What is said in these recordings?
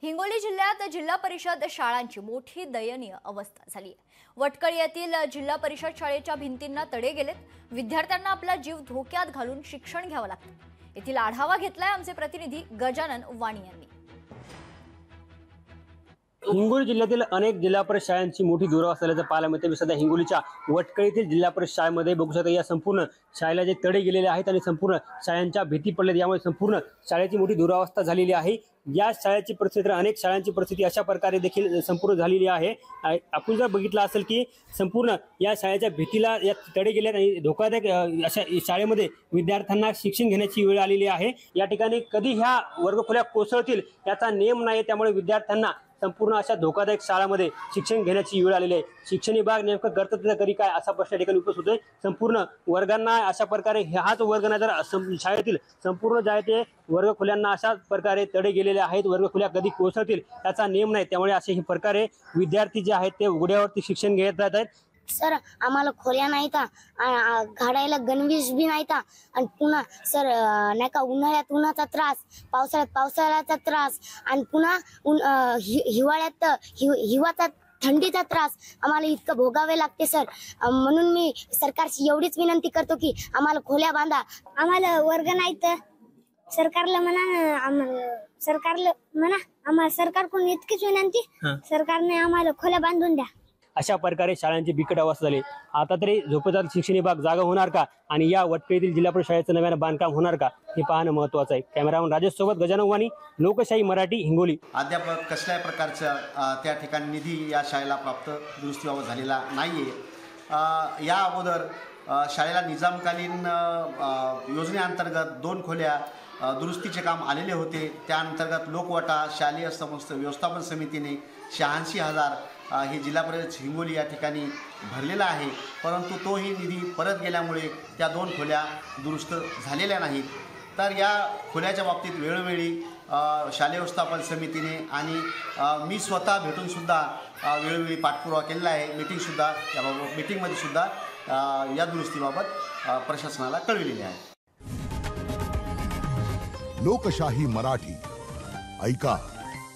हिंगोली जिल्ह्यात जिल्हा परिषद शाळांची मोठी दयनीय अवस्था झाली आहे। वटकळ येथील जिल्हा परिषद शाळेच्या भिंतींना तडे गेलेत। विद्यार्थ्यांना आपला जीव धोक्यात घालून शिक्षण घ्यावं लागतं। येथील आढावा घेतलाय आमचे प्रतिनिधी गजानन वाणी यांनी। हिंगोली जिल्ह्यातील अनेक जिल्हा परिषद शाळांची मोठी दुरावस्था असल्याचं पाहायला मिळते। सध्या हिंगोलीच्या वटकळीतील जिल्हा परिषद शाळेमध्ये बघू शकता या संपूर्ण शाळेला जे तडे गेलेले आहेत आणि संपूर्ण शाळांच्या भीती पडलेत, यामुळे संपूर्ण शाळेची मोठी दुरावस्था झालेली आहे। या शाळेची परिस्थिती अनेक शाळांची परिस्थिती अशा प्रकारे देखील संपूर्ण झालेली आहे। आपण जर बघितलं असेल की संपूर्ण या शाळेच्या भीतीला या तडे गेलेत आणि धोकादायक अशा शाळेमध्ये विद्यार्थ्यांना शिक्षण घेण्याची वेळ आलेली आहे। या ठिकाणी कधी ह्या वर्गखोल्या कोसळतील याचा नियम नाही, त्यामुळे विद्यार्थ्यांना संपूर्ण अशा धोकादायक शाळांमध्ये शिक्षण घेण्याची वेळ आलेली आहे। शिक्षण विभाग नेमकं करतात तरी काय असा प्रश्न ठिकाणी उपस्थित होतोय। संपूर्ण वर्गांना अशा प्रकारे हाच वर्गांना जर शाळेतील संपूर्ण जे आहे ते वर्गखोल्यांना अशा प्रकारे तडे गेलेले आहेत। वर्गखोल्या कधी कोसळतील याचा नियम नाही, त्यामुळे असे हे प्रकारे विद्यार्थी जे आहेत ते उघड्यावरती शिक्षण घेत राहत आहेत। सर आम्हाला खोल्या नाही था, घाडायला गणवेश भी नाही था, आणि पुन्हा सर नाही का उन्हाळ्यात उन्हाचा त्रास, पावसाळ्यात पावसाळ्याचा त्रास, आणि पुन्हा हिवाळ्यात हिवाचा थंडीचा त्रास आम्हाला इतकं भोगावे लागते सर। म्हणून मी सरकारची एवढीच विनंती करतो की आम्हाला खोल्या बांधा। आम्हाला वर्ग नाही तर सरकारला म्हणा, आम्हाला सरकारकडून इतकीच विनंती, सरकारने आम्हाला खोल्या बांधून द्या। अशा प्रकारे शाळांची बिकट अवस्था झाली। आता तरी झोपेदार शिक्षण विभाग जागा होणार का आणि या वटकळीतील जिल्हा परिषद शाळेचं नव्यानं बांधकाम होणार का हे पाहणं महत्त्वाचं आहे। कॅमेरामन राजेश सोबत गजानन वाणी, लोकशाही मराठी, हिंगोली। अद्याप कसल्याही प्रकारचा त्या ठिकाणी निधी या शाळेला प्राप्त दुरुस्तीबाबत झालेला नाहीये। या अगोदर शाळेला निजामकालीन योजनेअंतर्गत 2 खोल्या दुरुस्तीचे काम आलेले होते। त्या अंतर्गत लोकवटा शालेय समस्त व्यवस्थापन समितीने 86,000 हे जिल्हा परिषद हिंगोली या ठिकाणी भरलेला आहे, परंतु तोही निधी परत गेल्यामुळे त्या 2 खोल्या दुरुस्त झालेल्या नाहीत। तर या खोल्याच्या बाबतीत वेळोवेळी शालेय व्यवस्थापन समितीने आणि मी स्वतः भेटूनसुद्धा वेळोवेळी पाठपुरावा केलेला आहे। मीटिंगमध्ये सुद्धा या दुरुस्तीबाबत प्रशासनाला कळविलेले आहे। लोकशाही मराठी, ऐका,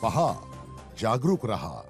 पहा, जागरूक रहा।